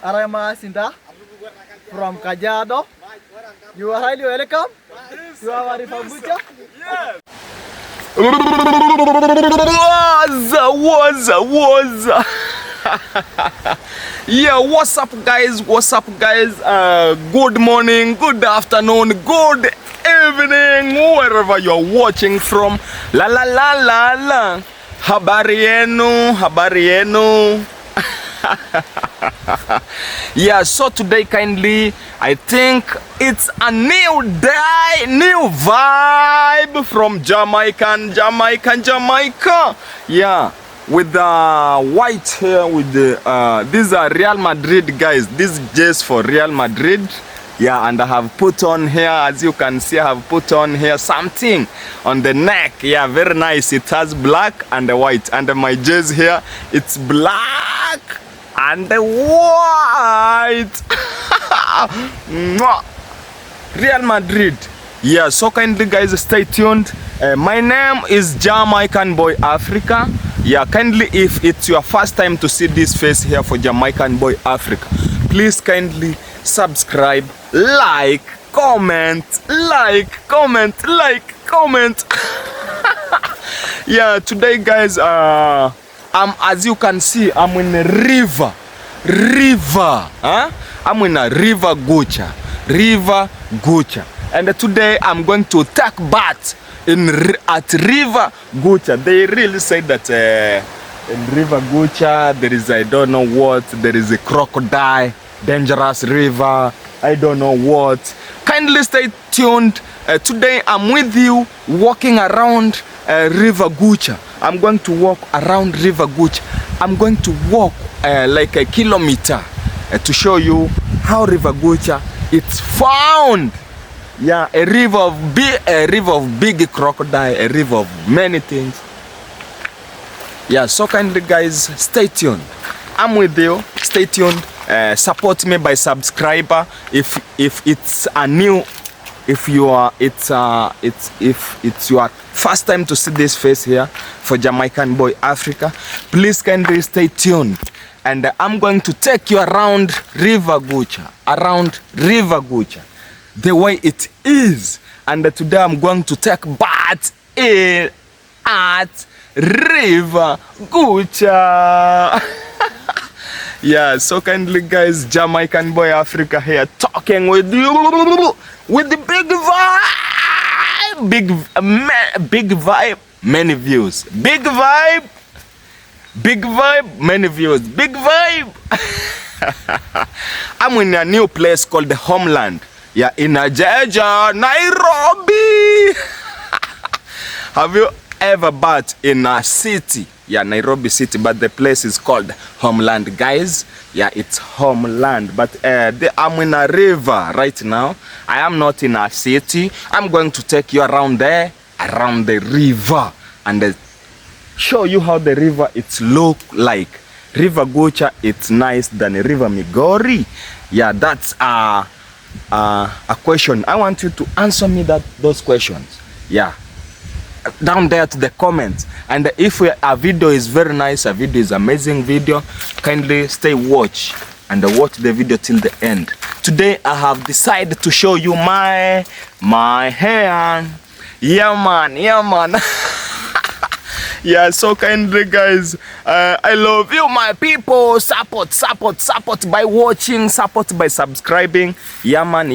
Aramasinta from Kajiado. You are highly welcome. You are our Gucha. Yes. What's Yeah, what's up guys? Good morning, good afternoon, good evening, wherever you're watching from. La. Habari yenu. Yeah, so today kindly, I think it's a new day, new vibe from Jamaica. Yeah, with the white hair, with the these are Real Madrid guys. This is just for Real Madrid. Yeah, and I have put on here, as you can see, I have put on here something on the neck. Yeah, very nice. It has black and white, and my jersey here, it's black and white. Real Madrid. Yeah, so kindly guys, stay tuned. My name is Jamaican Boy Africa. Yeah, kindly, if it's your first time to see this face here for Jamaican Boy Africa, please kindly subscribe, like, comment. Yeah, today guys, as you can see, I'm in a river. I'm in a river Gucha. And today I'm going to take bath at river Gucha. They really say that in river Gucha there is, I don't know what, there is a crocodile, dangerous river, I don't know what. Kindly stay tuned. Today I'm with you walking around river Gucha. I'm going to walk around river Gucha. I'm going to walk like a kilometer to show you how river Gucha it's found. Yeah, a river of big crocodile, a river of many things. Yeah, so kindly guys, stay tuned. I'm with you. Stay tuned. Support me by subscriber. If it's a new, if it's your first time to see this face here for Jamaican Boy Africa, please kindly stay tuned. And I'm going to take you around river Gucha, the way it is. And today I'm going to take bath at river Gucha. Yeah, so kindly guys, Jamaican Boy Africa here talking with you with the big vibe, many views. Big vibe, many views. Big vibe. I'm in a new place called the Homeland. Yeah, in Gucha, Nairobi. Have you ever been in a city? Yeah, Nairobi city, but the place is called Homeland, guys. Yeah, it's Homeland, but I'm in a river right now. I am not in a city. I'm going to take you around there, around the river, and show you how the river it's look like. River Gucha, it's nice than River Migori. Yeah, that's a question. I want you to answer me those questions. Yeah, down there to the comments. And if a video is very nice, a video is amazing video, kindly stay watch and watch the video till the end. Today I have decided to show you my hair. Yeah man. Yeah, so kindly guys, I love you my people. Support by watching, support by subscribing. Yeah man.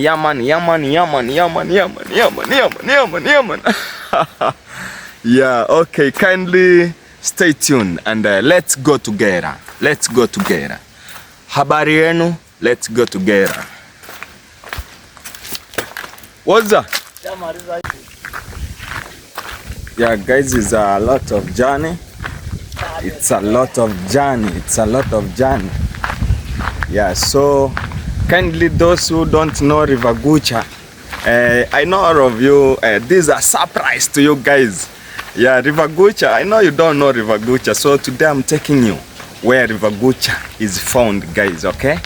Yeah, okay, kindly stay tuned and let's go together. Habari yenu, let's go together. What's that? Yeah guys, it's a lot of journey. It's a lot of journey. Yeah, so kindly those who don't know River Gucha, I know all of you, this is a surprise to you guys. Yeah, River Gucha, I know you don't know River Gucha, so today I'm taking you where River Gucha is found, guys, okay?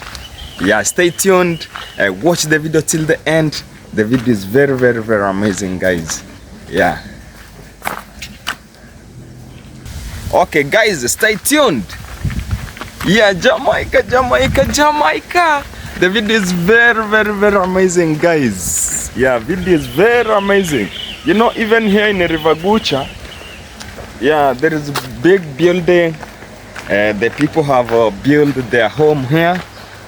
Yeah, stay tuned, watch the video till the end. The video is very amazing, guys. Yeah. Okay, guys, stay tuned. Yeah, Jamaica. The video is very amazing, guys. Yeah, video is very amazing. You know, even here in River Gucha, yeah, there is a big building. The people have built their home here.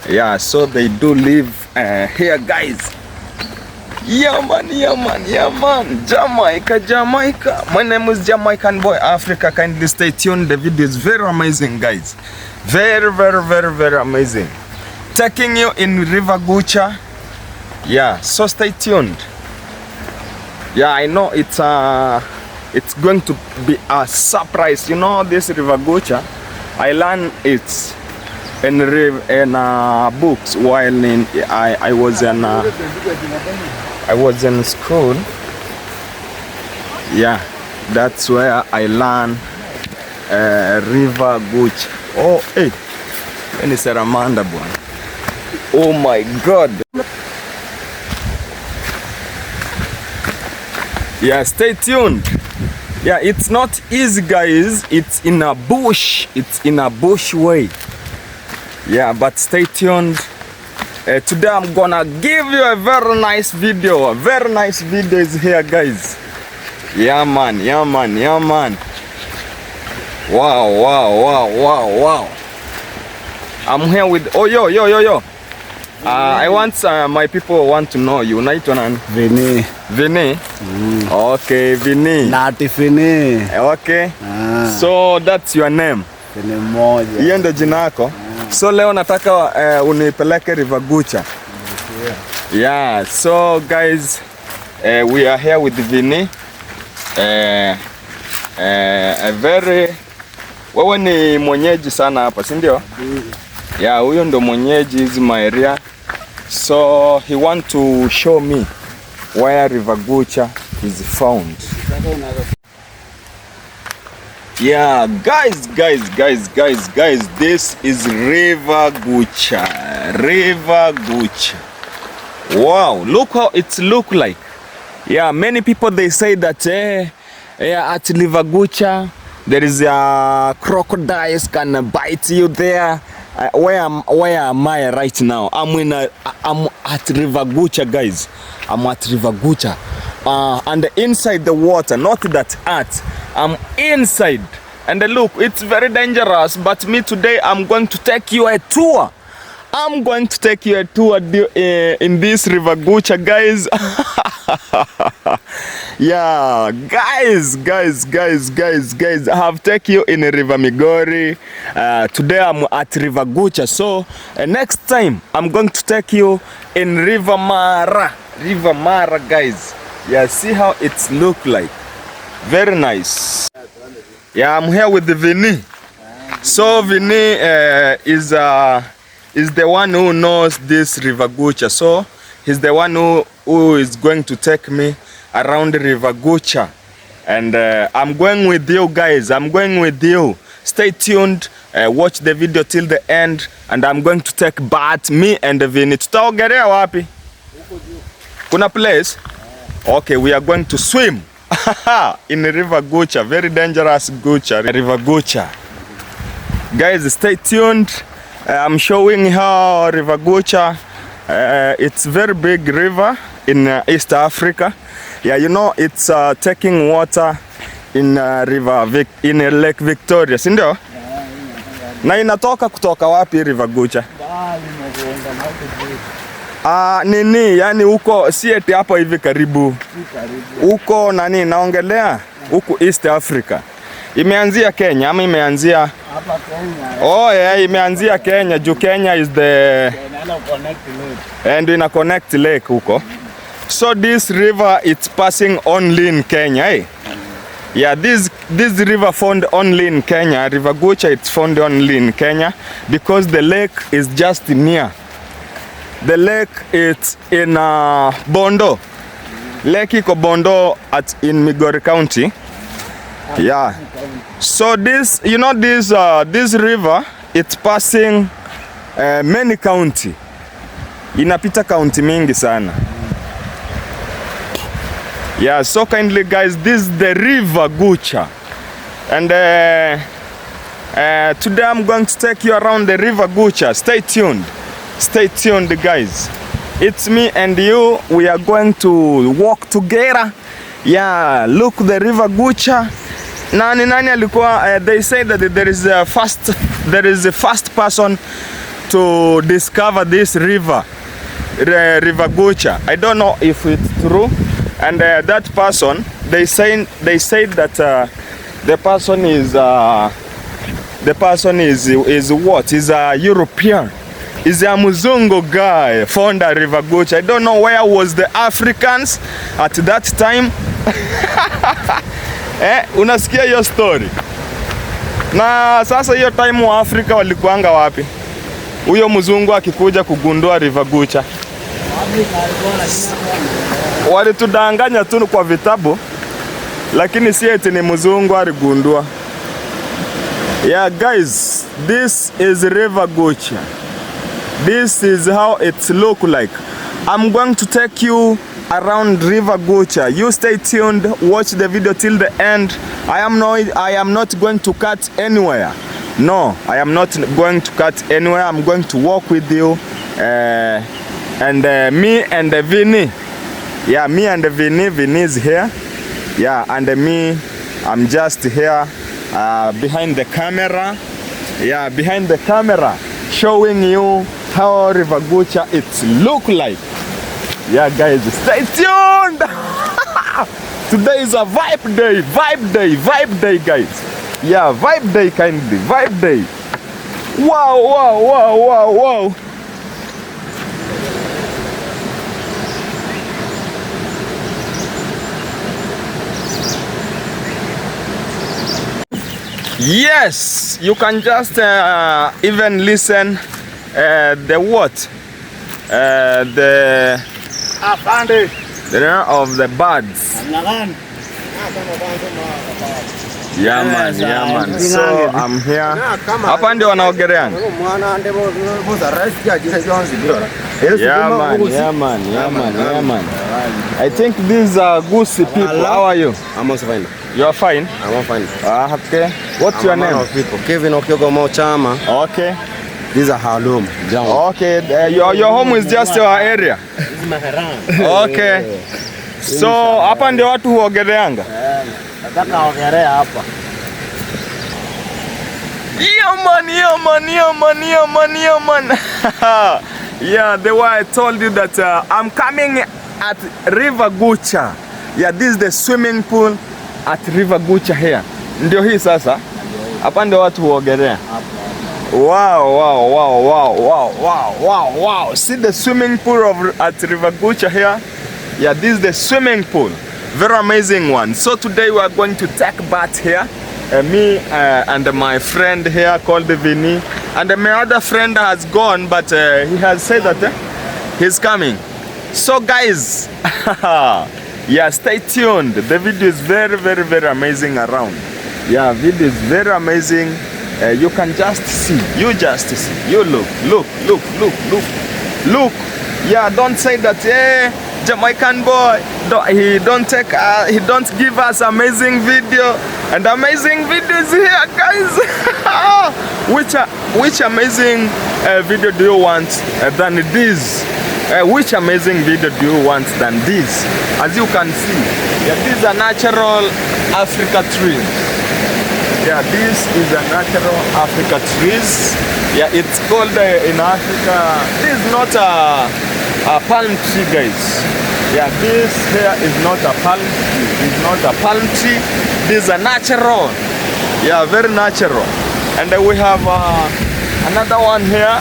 Yeah, so they do live here, guys. Yeah man. Jamaica. My name is Jamaican Boy Africa. Kindly stay tuned. The video is very amazing, guys. Very amazing. Taking you in River Gucha. Yeah, so stay tuned. Yeah, I know it's going to be a surprise. You know, this River Gucha, I learned it in books while I was in school. Yeah, that's where I learned River Gucha. Oh, hey, any Saramanda boy. Oh my God. Yeah, stay tuned. Yeah, it's not easy, guys. It's in a bush. It's in a bush way. Yeah, but stay tuned. Today I'm gonna give you a very nice video. A very nice video is here, guys. Yeah man. Wow. I'm here with yo. I want my people want to know you. Unaitwa nani? Vini. Okay, Vini. Nati Vini. Okay. So that's your name. Vini moja. Hiyo ndio jina lako. So leo nataka unipeleke River Gucha. Yeah, so guys, we are here with Vini. Wewe ni mwenyeji sana hapa, si ndio? Yeah, huyo ndo mwenyeji, is my area. So he want to show me where River Gucha is found. Yeah, guys, this is River Gucha. Wow, look how it look like. Yeah, many people they say that at River Gucha there is a crocodiles can bite you there. Where am I right now? I'm at River Gucha, guys. I'm at River Gucha. And inside the water, not that at. I'm inside. And look, it's very dangerous. But me today, I'm going to take you a tour. I'm going to take you a tour in this River Gucha, guys. Yeah, guys, I have taken you in River Migori. Today I'm at River Gucha. So next time I'm going to take you in River Mara, guys. Yeah, see how it look like. Very nice. Yeah, I'm here with the Vini. So Vini is the one who knows this River Gucha. So he's the one who is going to take me around River Gucha. And I'm going with you, guys. I'm going with you. Stay tuned. Watch the video till the end. And I'm going to take bath, me and the Vini. Tutaogelea wapi? Kuna place? Okay, we are going to swim in River Gucha. Very dangerous River Gucha. Guys, stay tuned. I'm showing how River Gucha, it's very big river in East Africa. Yeah, you know, it's taking water in Lake Victoria, si ndio? Na inatoka kutoka wapi River Gucha? Nini, yani huko si eti hapo hivi karibu. Huko nani naongelea? Huko East Africa. Imeanzia Kenya ama imeanzia hapa Kenya? Oh yeah, imeanzia Kenya. Juu Kenya is the and ina connect lake huko. So this river it's passing only in Kenya, eh? Yeah, this river found only in Kenya. River Gucha it's found only in Kenya because the lake is just near. The lake it's in Bondo. Lake iko Bondo in Migori County. Yeah. So this, you know, this river it's passing many county. Inapita county mingi sana. Yeah, so kindly guys, this is the River Gucha. And Today I'm going to take you around the river Gucha. Stay tuned guys. It's me and you. We are going to walk together. Yeah, look the river Gucha. Nani alikuwa, they say that there is a first person to discover this river Gucha. I don't know if it's true. And that person, they say that the person is what? Is a European. Is a Muzungu guy found a river Gucha. I don't know where was the Africans at that time. Unasikia hiyo story? Na sasa hiyo time wa Afrika walikuanga wapi? Huyo mzungu akikuja kugundua river Gucha. Walitudanganya tu kwa vitabu, lakini si eti ni mzungu aligundua. Yeah guys, this is river Gucha. This is how it look like. I'm going to take you around river Gucha. You stay tuned, watch the video till the end. I am not going to cut anywhere. No, I am not going to cut anywhere. I'm going to walk with you. And me and Vinny. Yeah, me and Vinny is here. Yeah, and me, I'm just here behind the camera. Yeah, behind the camera, showing you how river Gucha it look like. Yeah guys, stay tuned. Today is a vibe day guys. Yeah, vibe day kindly, vibe day. Wow. Yes, you can just even listen the what? The of the birds. Yeah man. So I'm here. Hapa ndio wanaogereana. Yeah man. I think these are Gusi people. How are you? I'm also fine. You are fine? I'm fine. Okay. What's your name? Kevin Okyogo Mochama. Okay. These are Halum. Okay. Your home is just your area. This is my haram. Okay. So hapa ndio watu huogereanga. Nataka ogelea hapa. Yeah man. Yeah, the way I told you that I'm coming at river Gucha. Yeah, this is the swimming pool at river Gucha here. Ndio hii sasa. Hapa ndio watu huogelea. Wow. See the swimming pool at river Gucha here. Yeah, this is the swimming pool. Very amazing one. So today we are going to take bath here. Me and my friend here called Vinny. And my other friend has gone, but he has said that he's coming. So guys, yeah, stay tuned. The video is very amazing around. Yeah, video is very amazing. You can just see. You look. Yeah, don't say that Jamaican boy, he don't give us amazing video. And amazing videos here guys. Which amazing video do you want than this? Which amazing video do you want than this? As you can see, yeah, these are natural Africa trees. Yeah, this is a natural Africa trees. Yeah, it's called in Africa. This is not a palm tree, guys. Yeah, this here is not a palm tree. It's not a palm tree. This is a natural. Yeah, very natural. And then we have another one here.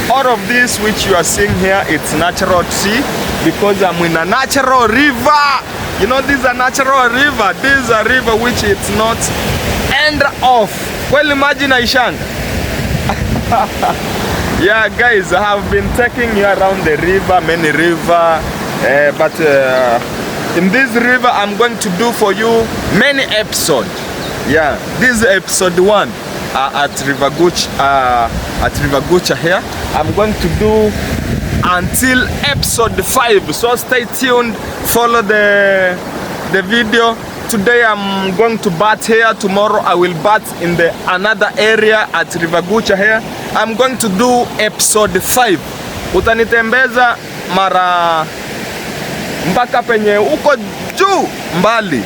All of this which you are seeing here, it's natural tree because I'm in a natural river. You know, this is a natural river. This is a river which it's not end off. Well, imagine Aishanda. Yeah, guys, I have been taking you around the river, many river, but in this river, I'm going to do for you many episodes. Yeah, this is episode 1 at River Gucha here. I'm going to do until episode 5. So stay tuned, follow the video, today I'm going to bat here. Tomorrow I will bat in the another area at River Gucha here. I'm going to do episode 5. Utanitembeza mara mpaka penye uko juu mbali.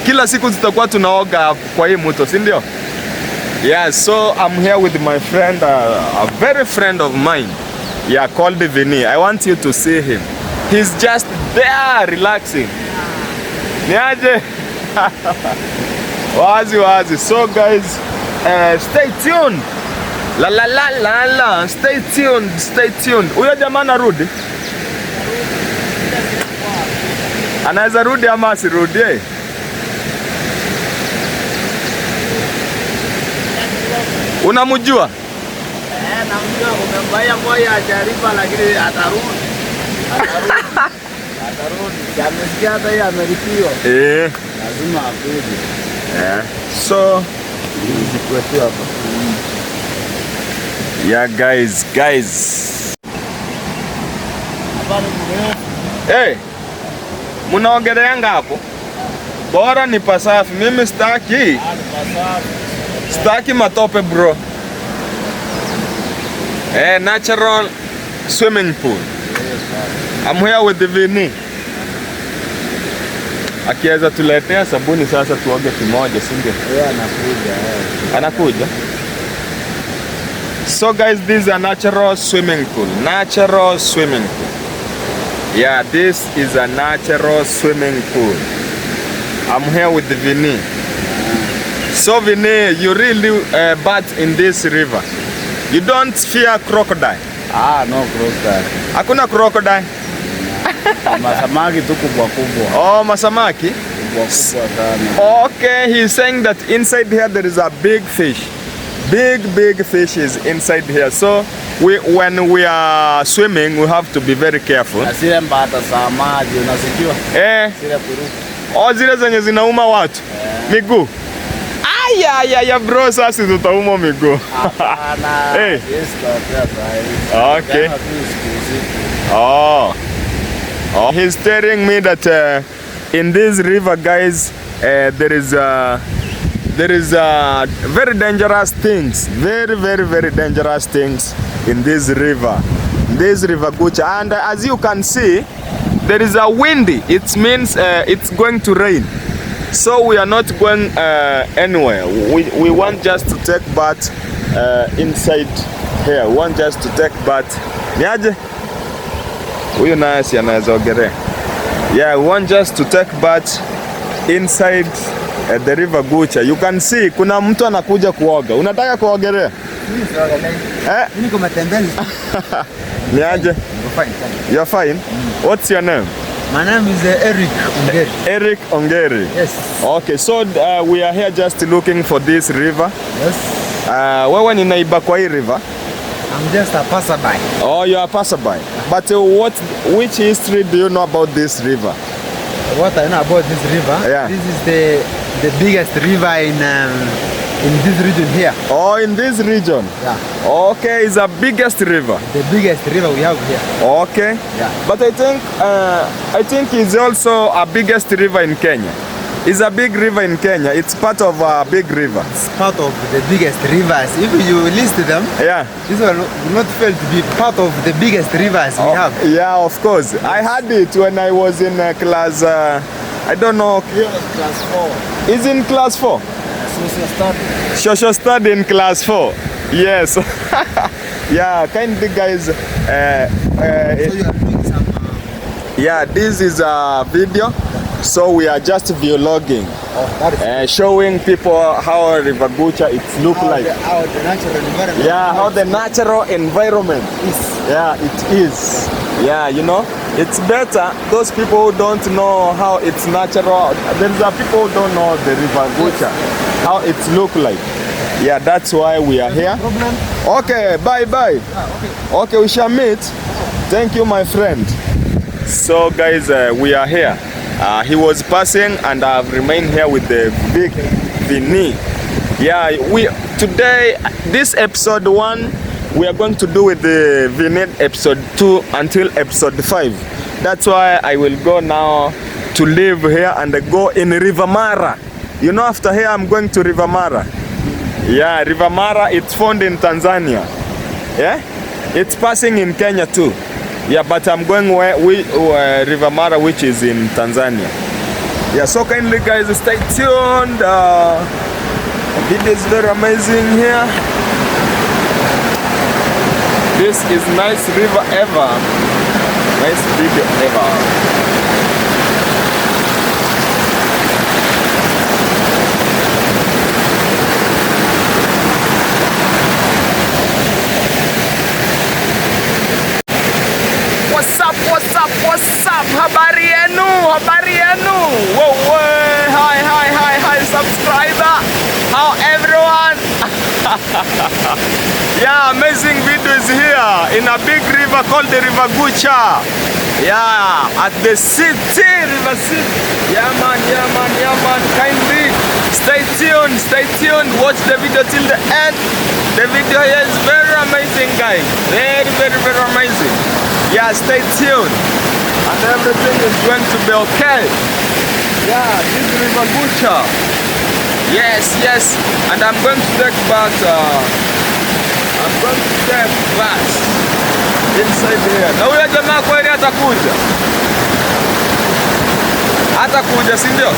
Kila siku zitakuwa tunaoga kwa hii mto, si ndio? Yeah, so I'm here with my friend, a very friend of mine. Yeah, called Vinny. I want you to see him. He's just there relaxing. Niaje? Wazi. So guys, stay tuned. La. Stay tuned. Huyo jamaa narudi? Anaweza rudi ama asirudi? Unamjua? Namjua, kumembaya moja ajariba lakini atarudi. Amesikia hata yeye ameripiwa. Lazima akuje. So nizikwetu hapa. Yeah guys. Hey, munaogeleanga hapo? Bora ni pasafi. Mimi staki matope bro. Natural swimming pool. I'm here with the Vinny. Akiweza tuletea sabuni sasa tuoge kimoja, si ndio? Anakuja. So guys, this is a natural swimming pool. Yeah, this is a natural swimming pool. I'm here with the Vinny. So Vinny, you really bath in this river. You don't fear crocodile? No crocodile. Hakuna crocodile? Masamaki tu kubwa. Oh, masamaki? Kubwa sana. Okay, he's saying that inside here there is a big fish. Big fish is inside here. So when we are swimming, we have to be very careful. Asile mbata za maji, unasikiwa? Zile kuruka. Zile zenye zinauma watu. Miguu. Ya bro, sasa tutauma miguu. Hapana. Okay. He's telling me that in this river, guys, there is very dangerous things, very dangerous things in this river Gucha. And as you can see, there is a windy. It means it's going to rain. So we are not going anywhere. We want just to take bath inside here. We want just to take bath. Niaje? Huyu nasi anaweza ogelea. Yeah, we want just to take bath inside the river Gucha. You can see kuna mtu anakuja kuoga. Unataka kuogelea? Mimi niko matembezi. Niaje? You're fine. What's your name? My name is Eric Ongeri. Eric Ongeri. Yes. Okay, so we are here just looking for this river. Yes. Wewe ni naiba kwa hii river? I'm just a passerby. Oh, you are a passerby. But which history do you know about this river? What I know about this river? Yeah. This is the biggest river in this region here. Oh, in this region? Yeah. Okay, it's the biggest river. The biggest river we have here. Okay. Yeah. But I think it's also a biggest river in Kenya. It's a big river in Kenya. It's part of a big river. It's part of the biggest rivers. If you list them, yeah, this one will not fail to be part of the biggest rivers we have. Yeah, of course. Yes. I had it when I was in class, I don't know. Class 4. Is in class 4? Social study. Social study in class 4. Yes. Yeah, kindly guys. So you are doing some... Yeah, this is a video. So we are just vlogging, showing people how River Gucha it look like. How the natural environment. Yeah, how the natural environment is. Yeah, it is. Yeah, you know, it's better. Those people who don't know how it's natural. There's a people who don't know the River Gucha, how it look like. Yeah, that's why we are here. Problem? Okay, bye. Okay, we shall meet. Thank you, my friend. So guys, we are here. He was passing and I've remained here with the big Vinny. Yeah, today, this episode 1, we are going to do with the Vinny episode 2 until episode 5. That's why I will go now to live here and go in River Mara. You know, after here I'm going to River Mara. Yeah, River Mara, it's found in Tanzania. Yeah, it's passing in Kenya too. Yeah, but I'm going River Mara, which is in Tanzania. Yeah, so kindly guys, stay tuned. The video is very amazing here. This is nice river ever. Nice video ever. What's up? Habari yenu? Whoa. Hi, subscriber. How everyone? Yeah, amazing videos here in a big river called the River Gucha. Yeah, at the city, River City. Yeah man. Kindly stay tuned. Watch the video till the end. The video here is very amazing, guys. Very amazing. Yeah, stay tuned. And everything is going to be okay. Yeah, this is River Gucha. Yes. And I'm going to take back. Inside here. Na huyo jamaa kweli atakuja. Si ndio?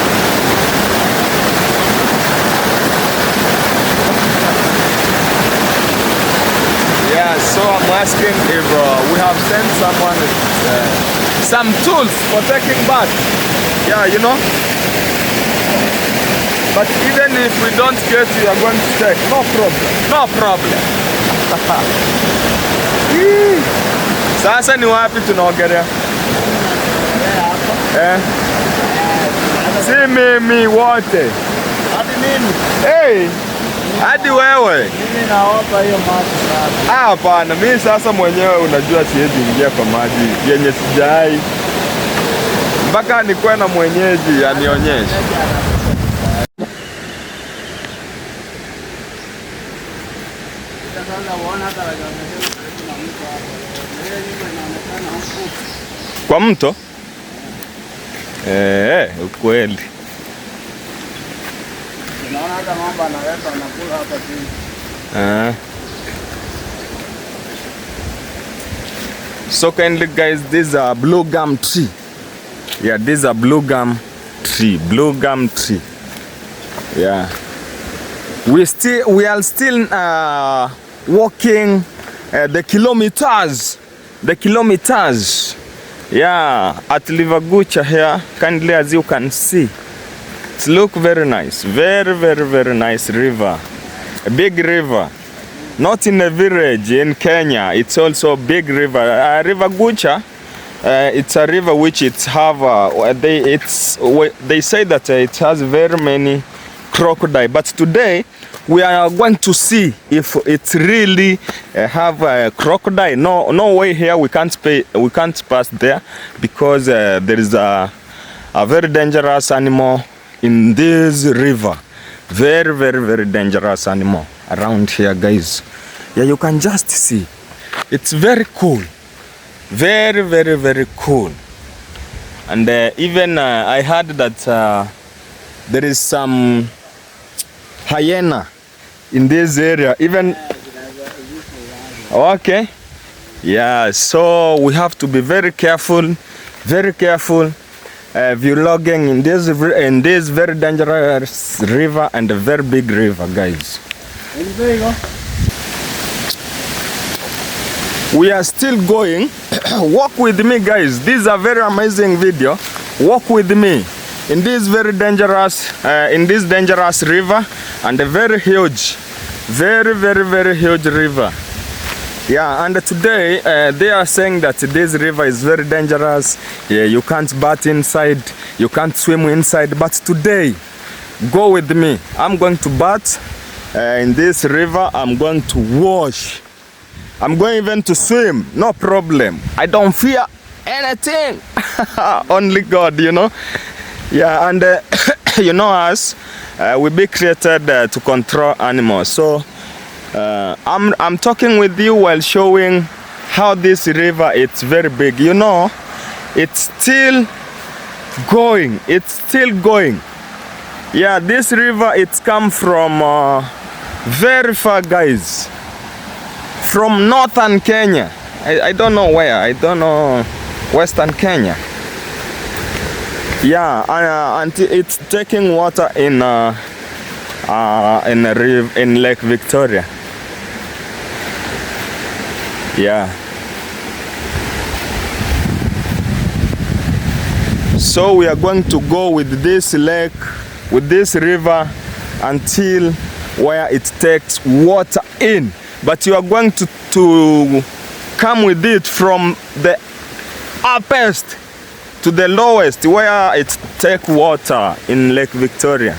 Yeah, so I'm asking if we have sent someone some tools for taking back. Yeah, you know. But even if we don't get, you are going to take. No problem. Sasa ni wapi tunaogelea? Si mimi wote. Hadi mimi. Hey, hadi wewe. Mimi naopa hiyo maji sasa. Hapana, mimi sasa mwenyewe unajua siwezi ingia kwa maji yenye sijai. Mpaka nikuwe na mwenyeji anionyeshe. Kwa mto? Ukweli. Unaona hata mamba anaweka anakula hapa chini. So kindly guys, this is a blue gum tree. Yeah, this is a blue gum tree. Yeah. We are still walking the kilometers. Yeah, at River Gucha here, kindly as you can see. It looks very nice. Very nice river. A big river. Not in a village in Kenya. It's also a big river. River Gucha, it's a river which it's have. They say that it has very many crocodile. But today we are going to see if it really have a crocodile. No way here. We can't pass there because there is a very dangerous animal in this river. Very dangerous animal around here, guys. Yeah, you can just see. It's very cool. Very cool. And even I heard that there is some hyena in this area. Even okay. Yeah, so we have to be very careful. Vlogging in this very dangerous river and a very big river, guys. There you go. We are still going. Walk with me, guys. This is a very amazing video. Walk with me in this very dangerous river and a very huge, very huge river. Yeah, and today they are saying that this river is very dangerous. Yeah, you can't bat inside, you can't swim inside. But today, go with me. I'm going to bat in this river. I'm going to wash. I'm going even to swim. No problem. I don't fear anything. Only God, you know. Yeah, and you know us, we be created to control animals. So I'm talking with you while showing how this river it's very big. You know, it's still going. It's still going. Yeah, this river, it's come from very far, guys. From northern Kenya. I don't know where. I don't know. Western Kenya. Yeah, and it's taking water in a river in Lake Victoria. Yeah. So we are going to go with this lake, with this river, until where it takes water in. But you are going to come with it from the uppest to the lowest, where it takes water in Lake Victoria.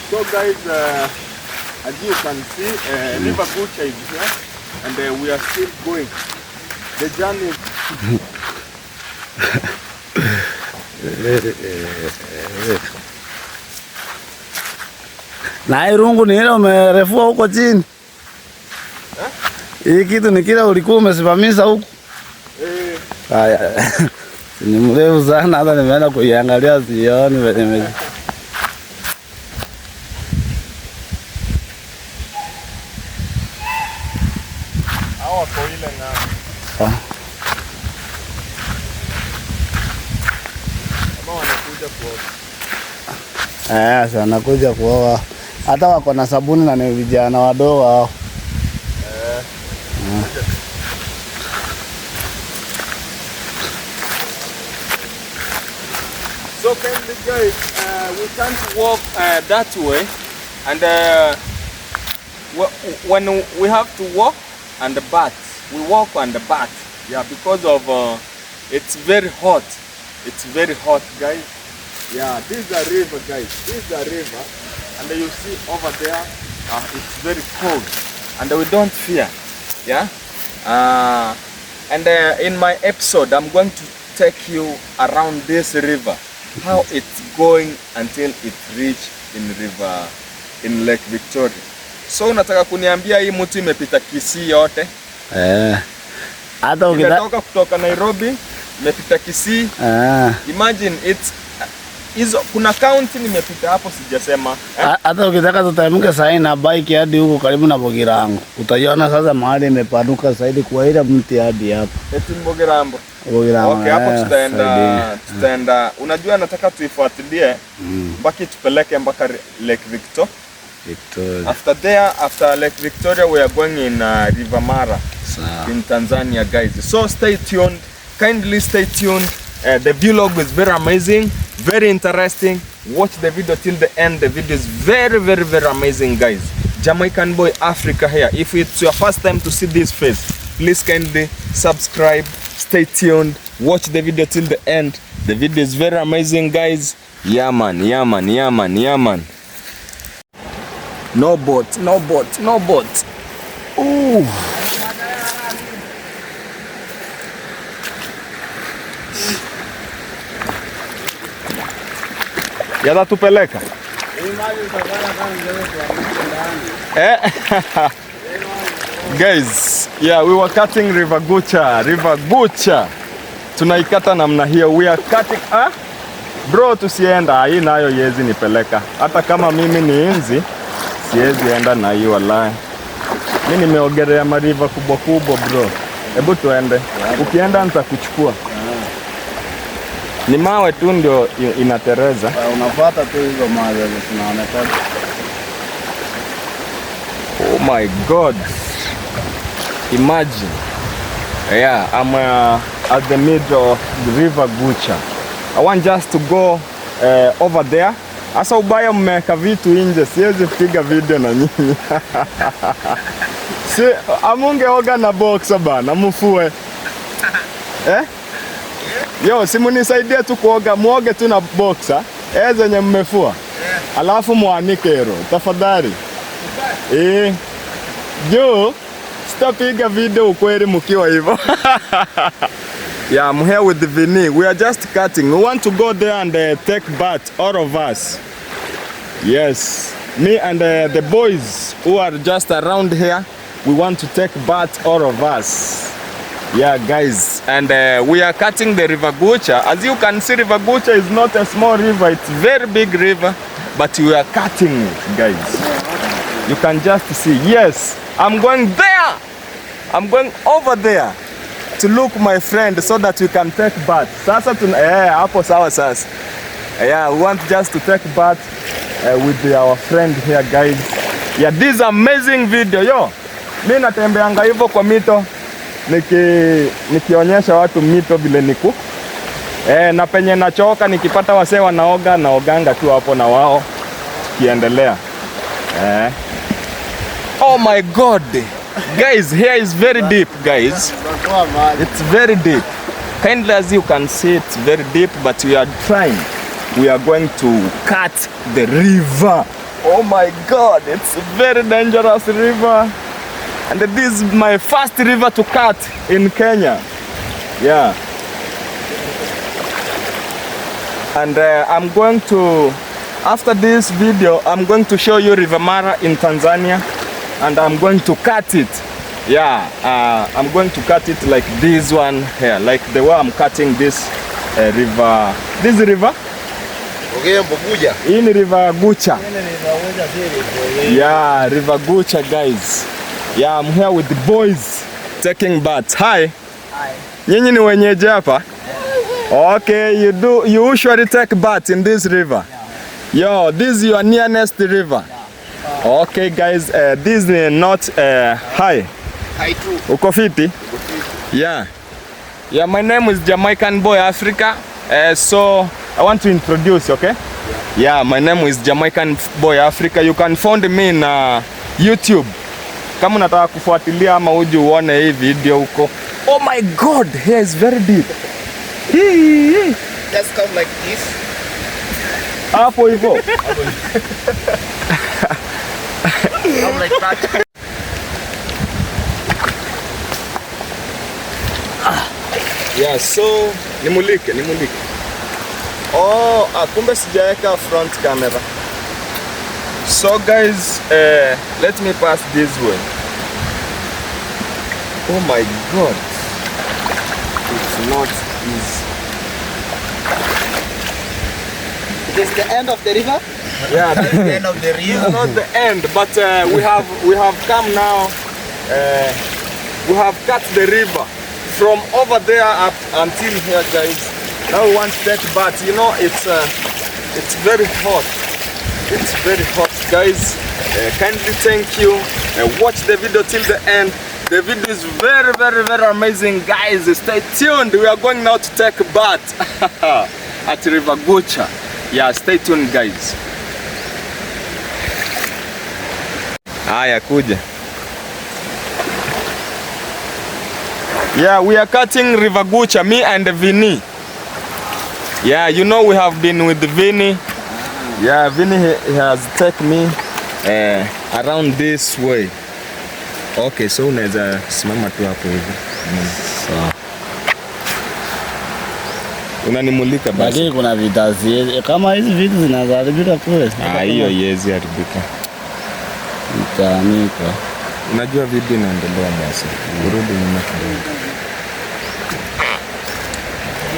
So guys, as you can see, River Gucha is here, and we are still going. The journey is... Na irungu ni ile umerefua huko chini. Hii kitu ni kile ulikuwa umesimamisha huko. Haya. Ni mrefu sana, hata nimeenda kuiangalia sioni venye. Hawa kwa ile na. Kama wanakuja kuoga. Sasa nakuja kuoga. Hata wako na sabuni na ni vijana wadogo hao. So kindly guys, we can't walk that way, and when we have to walk and bath, we walk on the bath. Yeah, because of it's very hot. It's very hot, guys. Yeah, this is a river, guys. This is a river, and you see over there, it's very cold, and we don't fear. Yeah, and in my episode, I'm going to take you around this river, how it's going until it reach in Lake Victoria. So unataka kuniambia hii mtu imepita Kisii yote? Hata ukitoka kutoka Nairobi imepita Kisii. Imagine it's kuna county nimepita hapo sijasema. Hata ukitaka tutaamka saa na bike hadi huko karibu na Bogirango. Utaiona sasa mahali imepanuka zaidi kwa ile mti hadi hapo. Eti Bogirango. Okay, hapo tutaenda. Unajua nataka tuifuatilie mpaka tupeleke mpaka Lake Victoria. After Lake Victoria we are going in River Mara in Tanzania, guys. So stay tuned. Kindly stay tuned. The vlog is very amazing, very interesting. Watch the video till the end. The video is very, very, very amazing, guys. Jamaican boy Africa here. If it's your first time to see this face, please kindly subscribe. Stay tuned. Watch the video till the end. The video is very amazing, guys. Yeah man, yeah man, yeah man, yeah man. No boat, no boat, no boat. Ooh. Yatatupeleka. Guys, yeah, we were cutting River Gucha. River Gucha. Tunaikata namna hiyo. We are cutting. Bro, tusienda. Hii nayo yezi nipeleka. Hata kama mimi ni inzi, siwezi enda na hii wallahi. Mimi nimeogelea mariva kubwa kubwa, bro. Hebu tuende. Ukienda nitakuchukua. Ni mawe tu ndio inatereza. Unafuata tu hizo mawe zinaonekana. Oh my God. Imagine. Yeah, I'm at the middle of the River Gucha. I want just to go over there. Asa ubaya mmeka vitu nje, siwezi piga video na nyinyi. Si amungeoga na boxer bana, mfue. Yo, simunisaidie tu kuoga, muoge tu na boxer, zenye mmefua. Alafu muanike hero, tafadhali. Jo, sitapiga video ukweli mkiwa hivyo. Yeah, I'm here with the Vini. We are just cutting. We want to go there and take bath, all of us. Yes, me and the boys who are just around here, we want to take bath, all of us. Yeah, guys, and we are cutting the river Gucha. As you can see, river Gucha is not a small river, it's a very big river, but we are cutting it, guys. You can just see. Yes, I'm going there. I'm going over there to look my friend so that we can take bath. Sasa hapo sawa sasa. Yeah, we want just to take bath with our friend here, guys. Yeah, this amazing video. Yo, mimi natembeanga hivyo kwa mito nikionyesha watu mito vile niku na penye nachoka nikipata wasee wanaoga naoganga tu hapo na wao kiendelea. Oh my God. Guys, here is very deep, guys. It's very deep. Kindly, as you can see, it's very deep, but we are trying. We are going to cut the river. Oh my God, it's a very dangerous river. And this is my first river to cut in Kenya. Yeah. And I'm going to, after this video, I'm going to show you River Mara in Tanzania. And I'm going to cut it. Yeah, I'm going to cut it like this one here, like the way I'm cutting this river. This river? In River Gucha. Yeah, River Gucha, guys. Yeah, I'm here with the boys taking baths. Hi. Hi. Nyinyi ni wenyeji hapa? Okay, you usually take baths in this river. Yeah. Yo, this is your nearest river. Yeah. Okay, guys, this is not hi. Hi too. Uko fiti? Yeah. Yeah, my name is Jamaican Boy Africa. So I want to introduce, okay? Yeah, my name is Jamaican Boy Africa. You can find me in YouTube. Kama unataka kufuatilia ama uje uone hii video huko. Oh my God, here is very deep. Just come like this. Hapo hivyo. Come like that. Yeah, so nimulike. Oh, kumbe sijaweka front camera. So guys, let me pass this way. Oh my God, it's not easy. It is the end of the river? Yeah, That's the end of the river. it's not the end, but we have come now. We have cut the river from over there up until here, guys. Now we want to take bath. You know, it's very hot. It's very hot, guys. Kindly thank you. Watch the video till the end. The video is very, very, very amazing, guys. Stay tuned. We are going now to take a bath at River Gucha. Yeah, stay tuned, guys. Aya, kuja. Yeah, we are cutting River Gucha, me and Vinny. Yeah, you know we have been with Vinny. Yeah, Vinny he has taken me around this way. Okay, so unaweza simama tu hapo hivi. Sawa. Unanimulika basi. Lakini kuna vitazi kama hizi vitu zinaharibika kule. Hiyo yezi haribika. Itanika. Unajua video inaendelea basi. Urudi nyuma kidogo.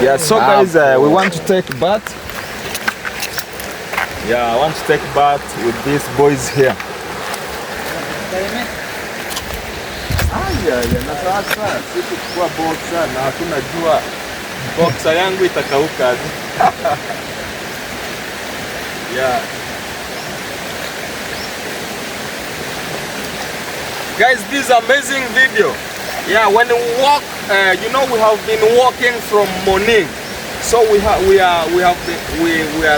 Yeah, so guys, we want to take bath. Yeah, I want to take bath with these boys here. Na sasa sisi kwa boxer na hatuna jua boxer yangu itakauka. Yeah. Guys, this is amazing video. Yeah, when we walk, you know, we have been walking from morning, so we are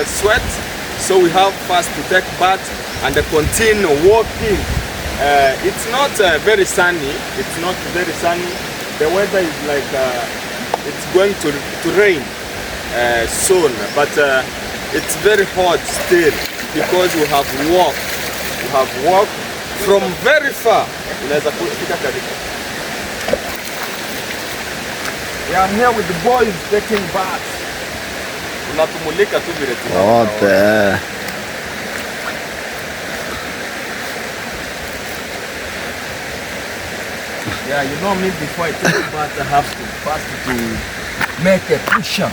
sweat, so we have first to take bath and continue walking. It's not very sunny. It's not very sunny. The weather is like it's going to rain soon, but it's very hot still because we have walked. We have walked from very far. Yeah, I'm here with the boys taking baths. Unatumulika tu vile tunaona. Yeah, you know me, before I take a bath, I have to first to make a push-up.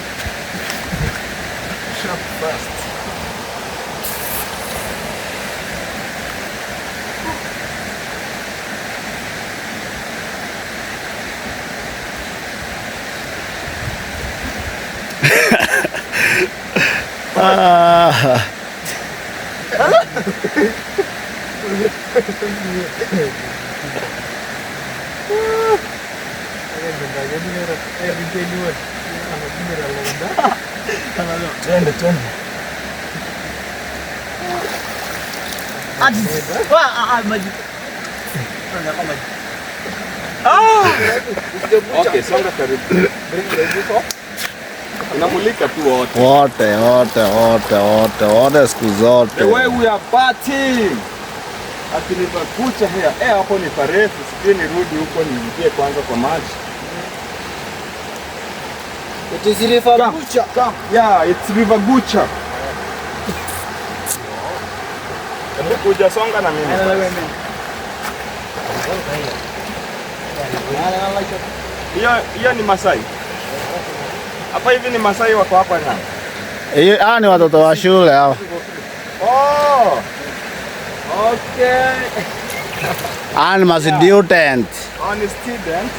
Push-up first. Twende. Okay, songa karibu. Unamulika tu wote. Wote siku zote. The way we are partying. Akinipa kucha here. Hapo ni parefu. Sijui nirudi huko niingie kwanza kwa maji. It is River Gucha. Yeah, it's River Gucha. Hebu kuja songa na mimi. Hiyo ni Masai. Hapa hivi ni Masai wako hapa na. Hawa ni watoto wa shule hao. Oh. Okay. Hawa ni student. On student.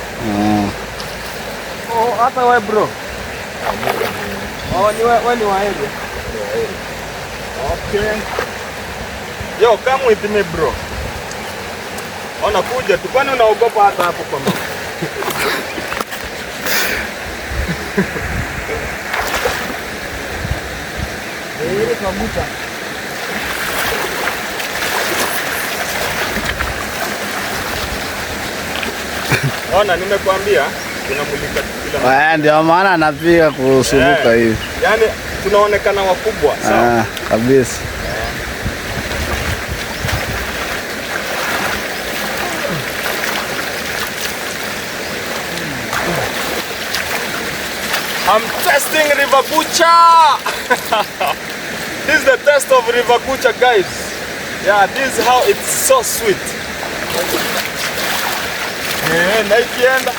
Oh, hata wewe bro. Oh, wewe ni waende. Okay. Yo, come with me bro. Ona kuja tu, kwani unaogopa hata hapo kwa mama? Ona, nimekuambia tunamulika kila. Ndio maana anapiga kusumbuka hivi. Yaani tunaonekana wakubwa, sawa? Kabisa. I'm testing River Gucha. This is the test of River Gucha, guys. Yeah, this is how it's so sweet. Na ikienda.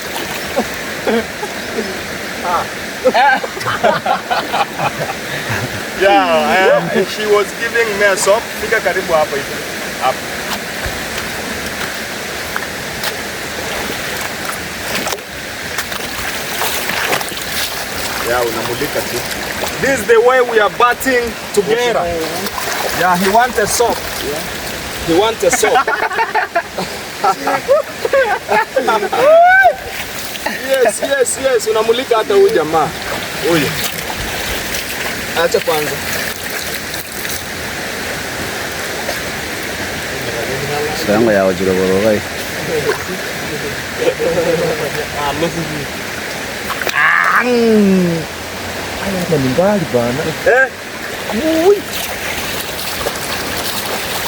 Yeah, she was giving me a soap. Fika karibu hapa hivi. Hapa. Yeah, unamulika tu. This is the way we are batting together. Yeah, he wants a soap. Yeah. He wants a soap. Yes. Unamulika hata huyu jamaa. Huyu. Acha kwanza. Sango ya ujirogorogai.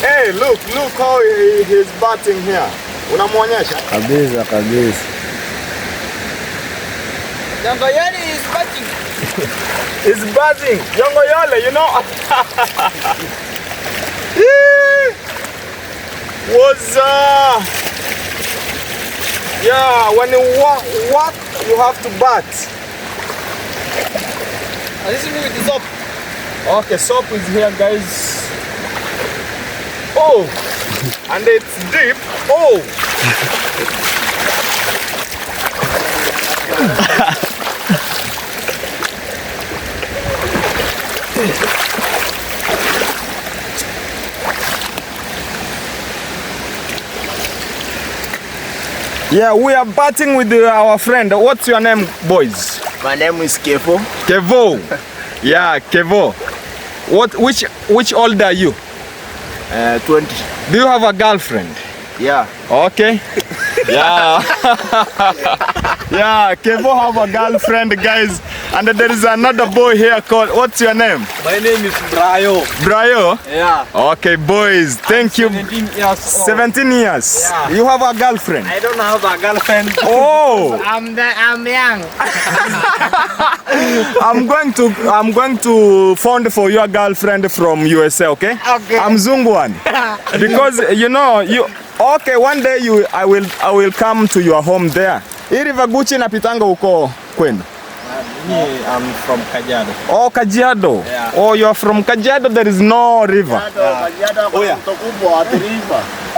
Hey, look how he's batting here. Unamuonyesha? Kabisa. Yongo Yole is batting. He's batting. Yongo Yole, you know. Was yeah, when you walk, you have to bat. Listen with the soap. Okay, soap is here, guys. Oh, and it's deep. Oh. Yeah, we are batting with our friend. What's your name, boys? My name is Kevo. Kevo. Yeah, Kevo. Which old are you? 20. Do you have a girlfriend? Yeah. Okay. Yeah. Yeah, Kevo have a girlfriend, guys. And there is another boy here called, what's your name? My name is Brayo. Brayo? Yeah. Okay, boys, thank you. 17 years old. 17 years. Yeah. You have a girlfriend? I don't have a girlfriend. Oh. I'm young. I'm going to find for your girlfriend from USA, okay? Okay. I'm Zunguan. Because you know Okay, one day I will come to your home there. Hii River Gucha inapitanga huko kwenu? I'm from Kajiado. Oh, Kajiado. Yeah. Oh, you are from Kajiado. There is no river. Oh yeah.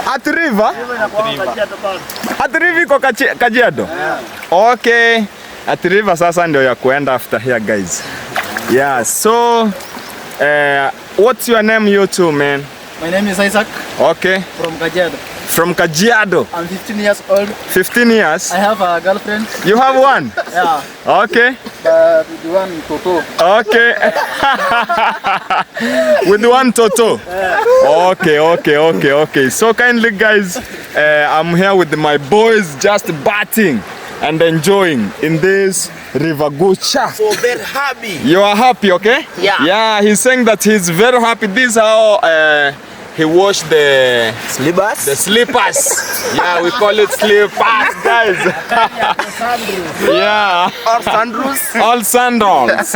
At river? At river iko Kajiado? Yeah. Okay. At river sasa ndio ya kuenda after here, guys. Yeah, so what's your name, you two, man? My name is Isaac. Okay. From Kajiado. From Kajiado. I'm 15 years old. 15 years? I have a girlfriend. You have one? Yeah. Okay. The one Toto. Okay. With one Toto. Okay. So kindly, guys, I'm here with my boys just batting and enjoying in this River Gucha. So very happy. You are happy, okay? Yeah. Yeah, he's saying that he's very happy. This is how he washed the Slippers? The slippers. Yeah, we call it slippers, guys. Yeah. Or sandals? All sandals.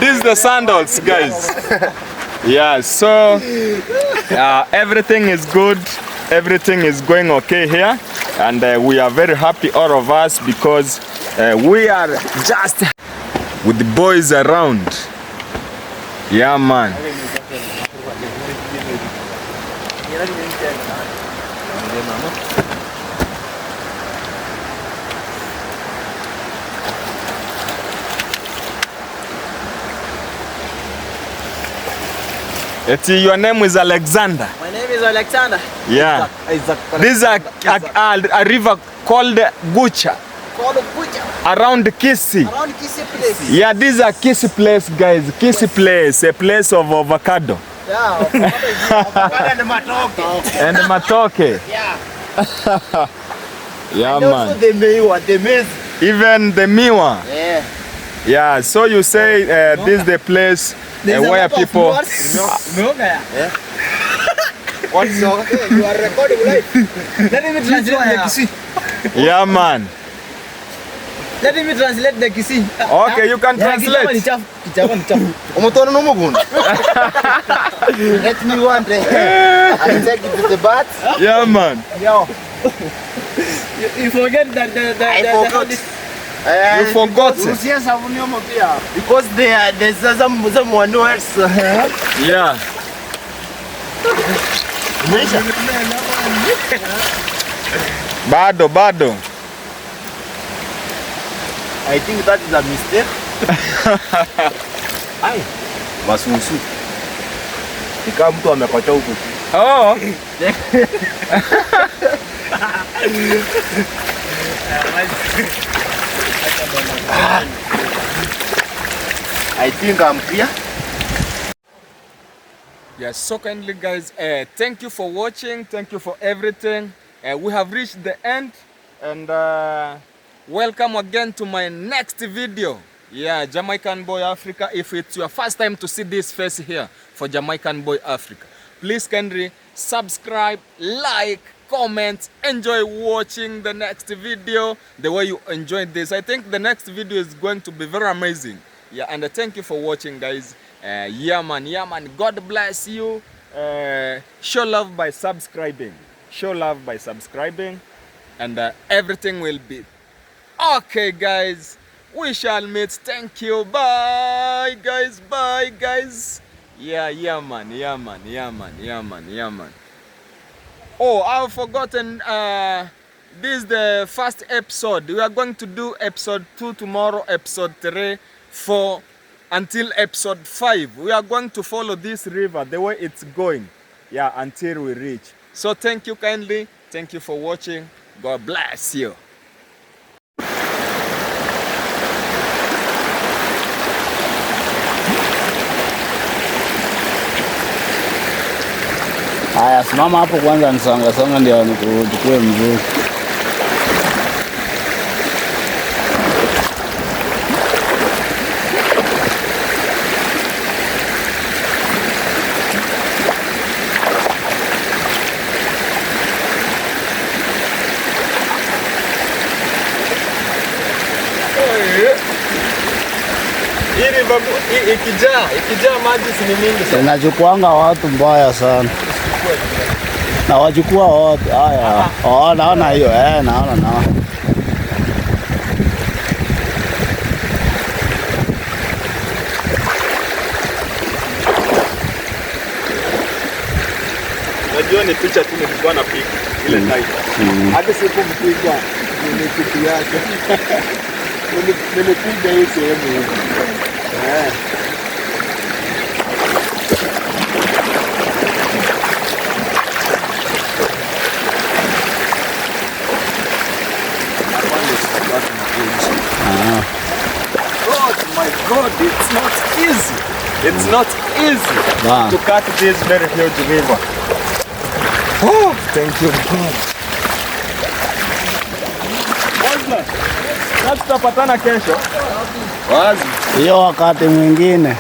This is the sandals, guys. Yeah, so everything is good. Everything is going okay here. And we are very happy, all of us, because we are just with the boys around. Yeah, man. Your name is Alexander. My name is Alexander. Yeah. Isaac. This is a river called Gucha. Called Gucha. Around Kisii. Around Kisii place. Yeah, this is a Kisii place, guys. Kisii place, a place of avocado. Yeah. And matoke. And matoke. Yeah. Yeah, And also man. the miwa, the maize. Even the miwa. Yeah. Yeah, so you say this is the place where people... Yeah. What's your... You are recording live. Let me translate the Kisii. Yeah, man. Let me translate the Kisii. Okay, you can translate. Kichapa ni chafu. Umotono no mugunda. Let me one day. I take it to the bath. Yeah, man. Yo. You forget that I forgot. You forgot. Usia sabuni omo pia. Because there's someone else. Yeah. Bado. I think that is a mistake. Ai. Masusu. Kika mtu amekocha huko. Oh. I think I'm clear. Yes, so kindly, guys, thank you for watching, thank you for everything. We have reached the end, and welcome again to my next video. Yeah, Jamaican Boy Africa. If it's your first time to see this face here for Jamaican Boy Africa, please kindly subscribe, like, comment, enjoy watching the next video the way you enjoyed this. I think the next video is going to be very amazing. Yeah, and thank you for watching, guys. Yeah man, God bless you. Show love by subscribing, and everything will be okay, guys. We shall meet. Thank you. Bye guys. Yeah man. Oh, I've forgotten, this is the first episode. We are going to do episode 2 tomorrow, episode 3, 4 until episode 5. We are going to follow this river the way it's going, yeah, until we reach. So thank you kindly. Thank you for watching. God bless you. Haya, simama hapo kwanza nisonga ndio nikuchukue mzuri. Ikijaa maji si mingi sana. Inachukuanga watu mbaya sana. Na wachukua wote. Haya. Oh, naona hiyo. Naona. Najua ni picha tu nilikuwa napiga ile time. Hata sikumpiga ni kitu yake. Nilipiga hii sehemu hivi. God, my God, it's not easy. It's not easy to cut this very huge river. Oh, thank you God. Na tutapatana kesho. Wazi. Hiyo wakati mwingine.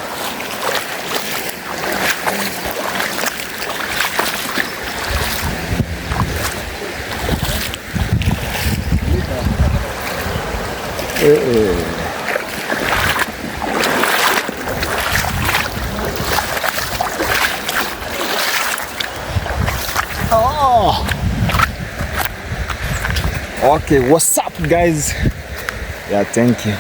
Oh. Okay, what's up guys? Yeah, thank you.